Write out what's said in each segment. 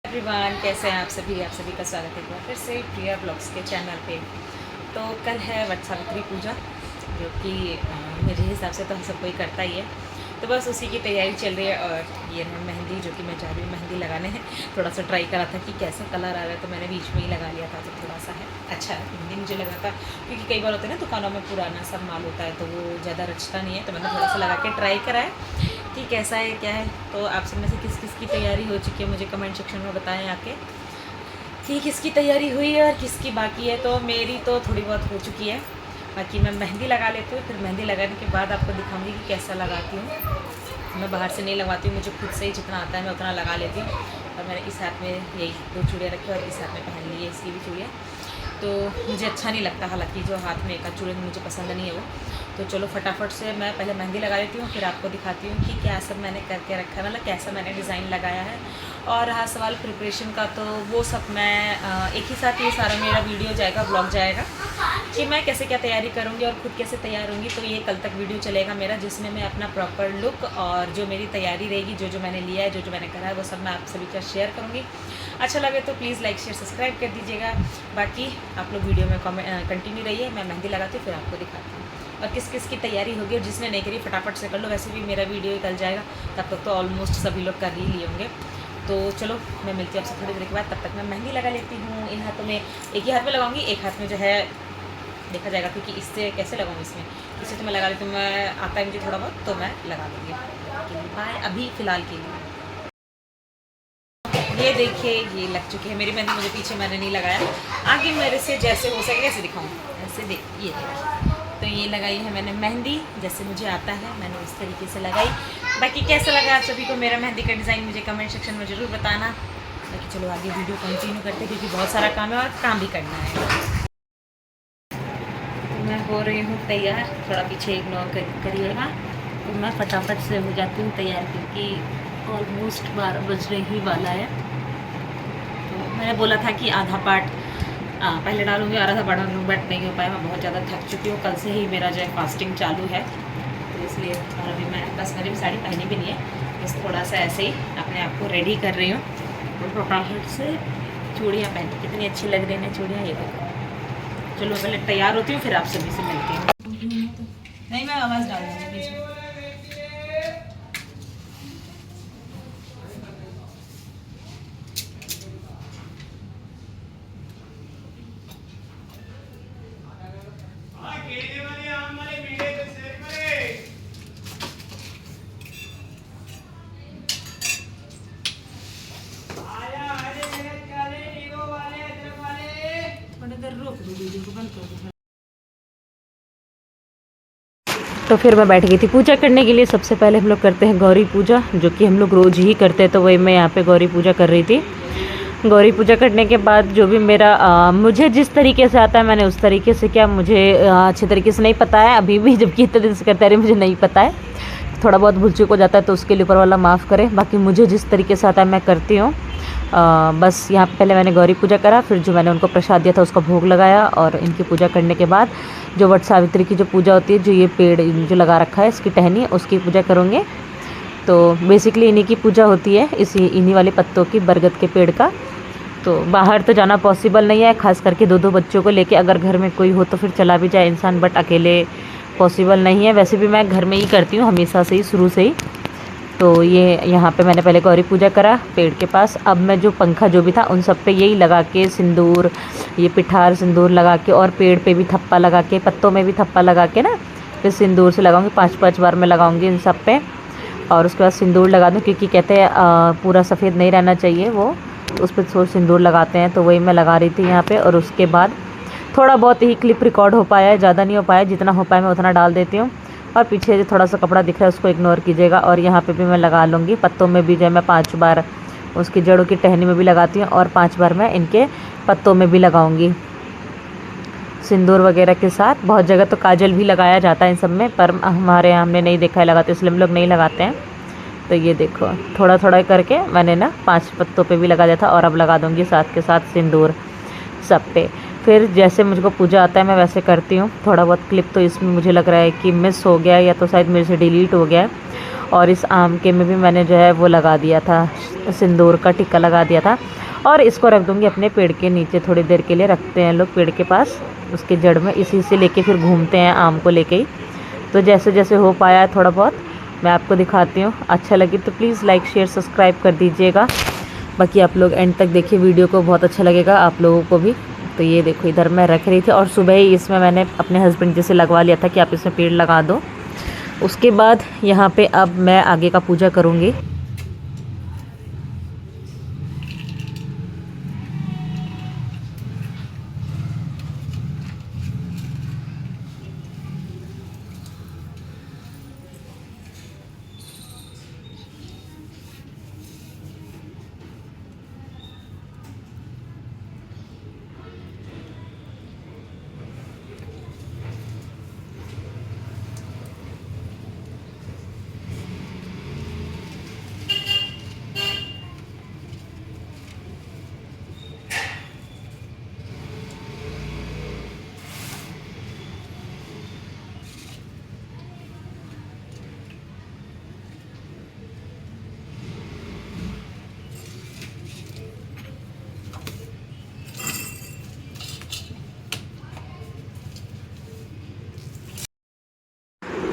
Everyone, कैसे हैं आप सभी का स्वागत है एक बार फिर से प्रिया ब्लॉग्स के चैनल पे। तो कल है वट सावित्री पूजा, जो कि मेरे हिसाब से तो हम सब कोई करता ही है। तो बस उसी की तैयारी चल रही है। और ये है मेहंदी, जो कि मैं जा रही हूँ मेहंदी लगाने हैं। थोड़ा सा ट्राई करा था कि कैसा कलर आ रहा है, तो मैंने बीच में ही लगा लिया था। तो थोड़ा सा है अच्छा मेहंदी मुझे लगा था, क्योंकि कई बार होता है ना दुकानों में पुराना सब माल होता है, तो वो ज़्यादा रचता नहीं है। तो मैंने थोड़ा सा लगा के ट्राई करा है कि कैसा है क्या है। तो आप सब में से किस किस की तैयारी हो चुकी है मुझे कमेंट सेक्शन में बताएं आके कि किसकी तैयारी हुई है और किसकी बाकी है। तो मेरी तो थोड़ी बहुत हो चुकी है, बाकी मैं मेहंदी लगा लेती हूँ। फिर मेहंदी लगाने के बाद आपको दिखाऊंगी कि कैसा लगाती हूँ। मैं बाहर से नहीं लगवाती हूँ, मुझे खुद से ही जितना आता है मैं उतना लगा लेती हूँ। और मैंने इस हाथ में यही 2 चूड़ियाँ रखी और इस हाथ में पहन ली है इसकी भी चूड़ियाँ। तो मुझे अच्छा नहीं लगता, हालांकि जो हाथ में एक आध चूड़ी मुझे पसंद नहीं है वो। तो चलो फटाफट से मैं पहले मेहंदी लगा लेती हूँ, फिर आपको दिखाती हूँ कि क्या सब मैंने करके रखा है, मतलब कैसा मैंने डिज़ाइन लगाया है। और रहा सवाल प्रिपरेशन का, तो वो सब मैं एक ही साथ ये सारा मेरा वीडियो जाएगा, ब्लॉग जाएगा कि मैं कैसे क्या तैयारी करूँगी और ख़ुद कैसे तैयार होंगी। तो ये कल तक वीडियो चलेगा मेरा, जिसमें मैं अपना प्रॉपर लुक और जो मेरी तैयारी रहेगी, जो मैंने लिया है, जो मैंने करा है, वो सब मैं आप सभी का शेयर करूँगी। अच्छा लगे तो प्लीज़ लाइक शेयर सब्सक्राइब कर दीजिएगा। बाकी आप लोग वीडियो में कंटिन्यू रहिए। मैं मेहंदी लगाती हूँ, फिर आपको दिखाती हूँ और किस किस की तैयारी होगी। और जिसने नहीं करी फटाफट से कर लो, वैसे भी मेरा वीडियो ही कल जाएगा, तब तक तो ऑलमोस्ट सभी लोग कर ही लिए होंगे। तो चलो मैं मिलती हूँ आपसे थोड़ी देर के बाद, तब तक मैं मेहंदी लगा लेती हूँ। इन हाथों में एक ही हाथ में लगाऊंगी, एक हाथ में जो है देखा जाएगा, क्योंकि इससे कैसे लगाऊंगी इससे तो मैं लगा लेती हूँ। मैं आता है मुझे थोड़ा बहुत, तो मैं लगा लूँगी। बाय अभी फ़िलहाल के लिए। ये देखिए ये लग चुकी है मेरी मेहंदी, मुझे पीछे मैंने नहीं लगाया, आगे मेरे से जैसे हो सके ऐसे दिखाऊँ। ऐसे ये देखिए, तो ये लगाई है मैंने मेहंदी जैसे मुझे आता है, मैंने उस तरीके से लगाई। बाकी कैसा लगा आप सभी को मेरा मेहंदी का डिज़ाइन, मुझे कमेंट सेक्शन में ज़रूर बताना। बाकी चलो आगे वीडियो कंटिन्यू करते हैं, क्योंकि बहुत सारा काम है और काम भी करना है। तो मैं हो रही हूँ तैयार, थोड़ा पीछे इग्नोर करिएगा। तो मैं फटाफट से हो जाती हूँ तैयार, क्योंकि ऑलमोस्ट 12 बजने ही वाला है। तो मैंने बोला था कि आधा पार्ट पहले डालूंगी और आधा पार्ट डालूंगी, बट नहीं हो पाया। मैं बहुत ज़्यादा थक चुकी हूँ, कल से ही मेरा जो है फास्टिंग चालू है, तो इसलिए। और अभी मैं बस मैंने भी साड़ी पहनी भी नहीं है, बस थोड़ा सा ऐसे ही अपने आप को रेडी कर रही हूँ। और फटाफट से चूड़ियाँ पहन के कितनी अच्छी लग रही हैं चूड़ियाँ, ये देखो। चलो पहले तैयार होती हूँ, फिर आप सभी से मिलती हूँ। नहीं मैं आवाज़ डाल दूँगी पीछे। तो फिर मैं बैठ गई थी पूजा करने के लिए। सबसे पहले हम लोग करते हैं गौरी पूजा, जो कि हम लोग रोज़ ही करते हैं। तो वही मैं यहाँ पे गौरी पूजा कर रही थी। गौरी पूजा करने के बाद जो भी मेरा मुझे जिस तरीके से आता है मैंने उस तरीके से किया। मुझे अच्छे तरीके से नहीं पता है अभी भी, जबकि इतने दिन से करते रहे मुझे नहीं पता है। थोड़ा बहुत भूल चूक हो जाता है तो उसके लिए ऊपर वाला माफ़ करे। बाकी मुझे जिस तरीके से आता है मैं करती हूँ। बस यहाँ पे पहले मैंने गौरी पूजा करा, फिर जो मैंने उनको प्रसाद दिया था उसका भोग लगाया। और इनकी पूजा करने के बाद जो वट सावित्री की जो पूजा होती है, जो ये पेड़ जो लगा रखा है इसकी टहनी, उसकी पूजा करूँगी। तो बेसिकली इन्हीं की पूजा होती है, इन्हीं वाले पत्तों की, बरगद के पेड़ का। तो बाहर तो जाना पॉसिबल नहीं है, खास करके 2-2 बच्चों को लेके। अगर घर में कोई हो तो फिर चला भी जाए इंसान, बट अकेले पॉसिबल नहीं है। वैसे भी मैं घर में ही करती हूँ हमेशा से ही, शुरू से ही। तो ये यहाँ पे मैंने पहले गौरी पूजा करा पेड़ के पास। अब मैं जो पंखा जो भी था उन सब पे यही लगा के सिंदूर, ये पिठार सिंदूर लगा के, और पेड़ पे भी थप्पा लगा के, पत्तों में भी थप्पा लगा के ना, फिर सिंदूर से लगाऊंगी। 5-5 बार मैं लगाऊंगी इन सब पे। और उसके बाद सिंदूर लगा दूँ, क्योंकि कहते हैं पूरा सफ़ेद नहीं रहना चाहिए वो, उस पर थोड़ा सिंदूर लगाते हैं। तो वही मैं लगा रही थी यहाँ पे। और उसके बाद थोड़ा बहुत ही क्लिप रिकॉर्ड हो पाया है, ज़्यादा नहीं हो पाया। जितना हो पाया मैं उतना डाल देती हूँ। और पीछे जो थोड़ा सा कपड़ा दिख रहा है उसको इग्नोर कीजिएगा। और यहाँ पे भी मैं लगा लूँगी पत्तों में भी, जो है मैं 5 बार उसकी जड़ों की टहनी में भी लगाती हूँ, और 5 बार मैं इनके पत्तों में भी लगाऊँगी सिंदूर वगैरह के साथ। बहुत जगह तो काजल भी लगाया जाता है इन सब में, पर हमारे यहाँ हमने नहीं देखा है लगाते, इसलिए हम लोग नहीं लगाते हैं। तो ये देखो थोड़ा थोड़ा करके मैंने ना 5 पत्तों पे भी लगा दिया था, और अब लगा दूँगी साथ के साथ सिंदूर सब पे। फिर जैसे मुझको पूजा आता है मैं वैसे करती हूँ। थोड़ा बहुत क्लिप तो इसमें मुझे लग रहा है कि मिस हो गया है, या तो शायद मेरे से डिलीट हो गया है। और इस आम के में भी मैंने जो है वो लगा दिया था, सिंदूर का टिक्का लगा दिया था। और इसको रख दूँगी अपने पेड़ के नीचे, थोड़ी देर के लिए रखते हैं लोग पेड़ के पास, उसके जड़ में, इसी से लेके फिर घूमते हैं आम को लेके ही। तो जैसे जैसे हो पाया है थोड़ा बहुत मैं आपको दिखाती हूँ। अच्छा लगे तो प्लीज़ लाइक शेयर सब्सक्राइब कर दीजिएगा। बाकी आप लोग एंड तक देखिए वीडियो को, बहुत अच्छा लगेगा आप लोगों को भी। तो ये देखो इधर मैं रख रही थी और सुबह ही इसमें मैंने अपने हस्बैंड जैसे लगवा लिया था कि आप इसमें पेड़ लगा दो। उसके बाद यहाँ पे अब मैं आगे का पूजा करूँगी।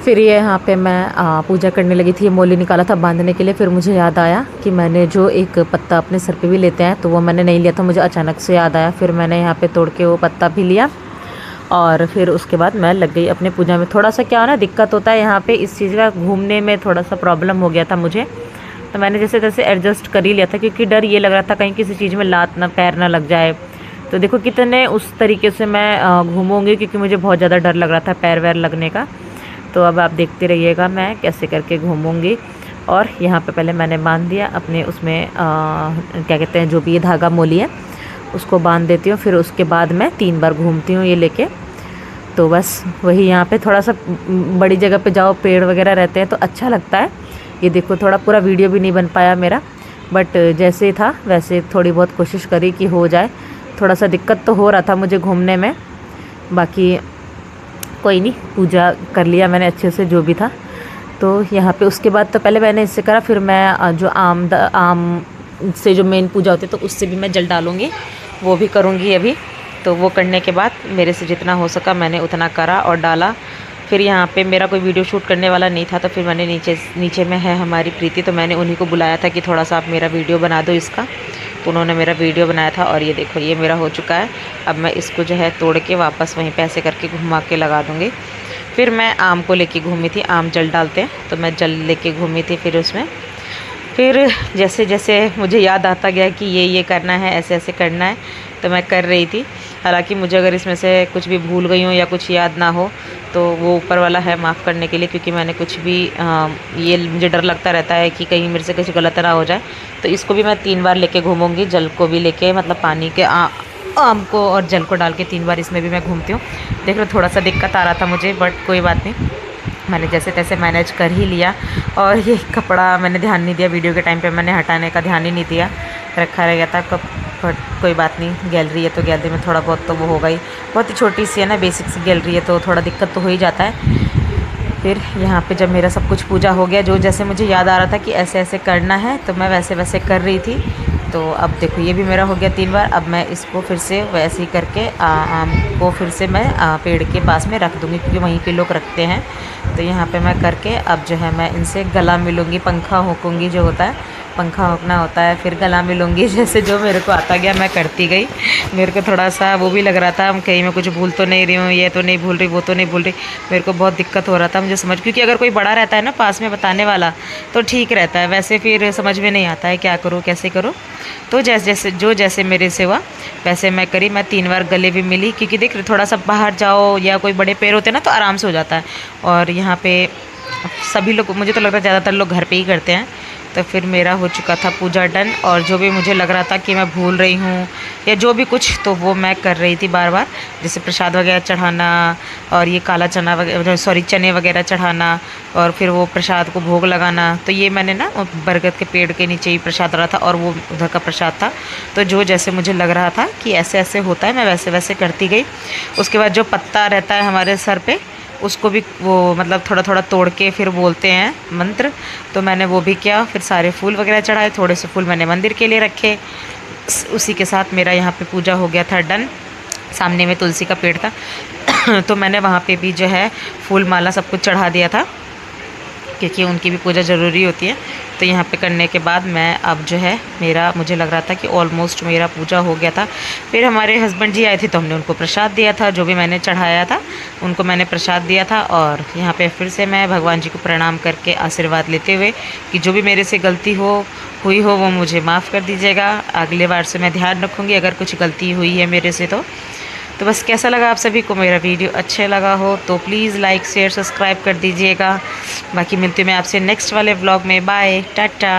फिर ये यहाँ पे मैं पूजा करने लगी थी, मोली निकाला था बांधने के लिए। फिर मुझे याद आया कि मैंने जो एक पत्ता अपने सर पे भी लेते हैं तो वो मैंने नहीं लिया था, मुझे अचानक से याद आया। फिर मैंने यहाँ पे तोड़ के वो पत्ता भी लिया और फिर उसके बाद मैं लग गई अपने पूजा में। थोड़ा सा क्या हो ना, दिक्कत होता है यहाँ पे इस चीज़ का, घूमने में थोड़ा सा प्रॉब्लम हो गया था मुझे, तो मैंने जैसे तैसे एडजस्ट कर ही लिया था, क्योंकि डर ये लग रहा था कहीं किसी चीज़ में लात ना पैर ना लग जाए। तो देखो कितने उस तरीके से मैं घूमूंगी, क्योंकि मुझे बहुत ज़्यादा डर लग रहा था पैर वैर लगने का। तो अब आप देखते रहिएगा मैं कैसे करके घूमूंगी। और यहाँ पे पहले मैंने बांध दिया अपने उसमें क्या कहते हैं, जो भी ये धागा मोली है उसको बांध देती हूँ। फिर उसके बाद मैं 3 बार घूमती हूँ ये लेके। तो बस वही, यहाँ पे थोड़ा सा बड़ी जगह पे जाओ, पेड़ वगैरह रहते हैं तो अच्छा लगता है। ये देखो थोड़ा पूरा वीडियो भी नहीं बन पाया मेरा, बट जैसे था वैसे थोड़ी बहुत कोशिश करी कि हो जाए। थोड़ा सा दिक्कत तो हो रहा था मुझे घूमने में, बाकी कोई नहीं, पूजा कर लिया मैंने अच्छे से जो भी था। तो यहाँ पे उसके बाद तो पहले मैंने इससे करा, फिर मैं जो आम से जो मेन पूजा होती है तो उससे भी मैं जल डालूँगी, वो भी करूँगी अभी। तो वो करने के बाद मेरे से जितना हो सका मैंने उतना करा और डाला। फिर यहाँ पे मेरा कोई वीडियो शूट करने वाला नहीं था, तो फिर मैंने नीचे में है हमारी प्रीति, तो मैंने उन्हीं को बुलाया था कि थोड़ा सा आप मेरा वीडियो बना दो इसका। तो उन्होंने मेरा वीडियो बनाया था और ये देखो ये मेरा हो चुका है। अब मैं इसको जो है तोड़ के वापस वहीं पे ऐसे करके घुमा के लगा दूँगी। फिर मैं आम को लेके घूमी थी, आम जल डालते हैं तो मैं जल लेके घूमी थी। फिर उसमें फिर जैसे जैसे मुझे याद आता गया कि ये करना है, ऐसे ऐसे करना है, तो मैं कर रही थी। हालांकि मुझे अगर इसमें से कुछ भी भूल गई हूँ या कुछ याद ना हो तो वो ऊपर वाला है माफ़ करने के लिए, क्योंकि मैंने कुछ भी ये मुझे डर लगता रहता है कि कहीं मेरे से कुछ गलत ना हो जाए। तो इसको भी मैं 3 बार लेके घूमूंगी, जल को भी लेके, मतलब पानी के आम को और जल को डाल के 3 बार इसमें भी मैं घूमती हूँ। देख लो थोड़ा सा दिक्कत आ रहा था मुझे, बट कोई बात नहीं, मैंने जैसे तैसे मैनेज कर ही लिया। और ये कपड़ा मैंने ध्यान नहीं दिया, वीडियो के टाइम पे मैंने हटाने का ध्यान ही नहीं दिया, रखा रह गया था कब। बट कोई बात नहीं, गैलरी है तो गैलरी में थोड़ा बहुत तो वो होगा ही, बहुत ही छोटी सी है ना, बेसिक सी गैलरी है तो थोड़ा दिक्कत तो हो ही जाता है। फिर यहाँ पे जब मेरा सब कुछ पूजा हो गया, जो जैसे मुझे याद आ रहा था कि ऐसे ऐसे करना है तो मैं वैसे वैसे कर रही थी। तो अब देखो ये भी मेरा हो गया 3 बार। अब मैं इसको फिर से वैसे ही करके आम को फिर से मैं पेड़ के पास में रख दूँगी, क्योंकि वहीं पे लोग रखते हैं। तो यहाँ पे मैं करके अब जो है मैं इनसे गला मिलूँगी, पंखा होकूँगी, जो होता है पंखा होकना होता है, फिर गला मिलूँगी। जैसे जो मेरे को आता गया मैं करती गई। मेरे को थोड़ा सा वो भी लग रहा था कहीं मैं कुछ भूल तो नहीं रही हूँ, ये तो नहीं भूल रही, वो तो नहीं भूल रही। मेरे को बहुत दिक्कत हो रहा था मुझे समझ, क्योंकि अगर कोई बड़ा रहता है ना पास में बताने वाला तो ठीक रहता है, वैसे फिर समझ में नहीं आता है क्या करूँ कैसे करूँ। तो जैसे मेरे से हुआ वैसे मैं करी। मैं 3 बार गले भी मिली, क्योंकि देख थोड़ा सा बाहर जाओ या कोई बड़े पैर होते हैं ना तो आराम से हो जाता है। और यहाँ पे सभी लोग, मुझे तो लगता है ज़्यादातर लोग घर पे ही करते हैं। तो फिर मेरा हो चुका था पूजा डन, और जो भी मुझे लग रहा था कि मैं भूल रही हूँ या जो भी कुछ, तो वो मैं कर रही थी बार बार, जैसे प्रसाद वगैरह चढ़ाना और ये काला चना वगैरह, सॉरी चने वगैरह चढ़ाना, और फिर वो प्रसाद को भोग लगाना। तो ये मैंने ना बरगद के पेड़ के नीचे ही प्रसाद रहा था और वो उधर का प्रसाद था। तो जो जैसे मुझे लग रहा था कि ऐसे ऐसे होता है, मैं वैसे वैसे करती गई। उसके बाद जो पत्ता रहता है हमारे सर पे उसको भी वो मतलब थोड़ा थोड़ा तोड़ के फिर बोलते हैं मंत्र। तो मैंने वो भी किया, फिर सारे फूल वगैरह चढ़ाए, थोड़े से फूल मैंने मंदिर के लिए रखे। उसी के साथ मेरा यहाँ पे पूजा हो गया था डन। सामने में तुलसी का पेड़ था तो मैंने वहाँ पे भी जो है फूल माला सब कुछ चढ़ा दिया था, क्योंकि उनकी भी पूजा ज़रूरी होती है। तो यहाँ पे करने के बाद मैं अब जो है मुझे लग रहा था कि ऑलमोस्ट मेरा पूजा हो गया था। फिर हमारे हस्बैंड जी आए थे तो हमने उनको प्रसाद दिया था, जो भी मैंने चढ़ाया था उनको मैंने प्रसाद दिया था। और यहाँ पे फिर से मैं भगवान जी को प्रणाम करके आशीर्वाद लेते हुए कि जो भी मेरे से गलती हुई हो वो मुझे माफ़ कर दीजिएगा। अगले बार से मैं ध्यान रखूँगी अगर कुछ गलती हुई है मेरे से तो बस कैसा लगा आप सभी को मेरा वीडियो अच्छा लगा हो तो प्लीज़ लाइक शेयर सब्सक्राइब कर दीजिएगा। बाकी मिलती हूँ मैं आपसे नेक्स्ट वाले व्लॉग में। बाय टाटा।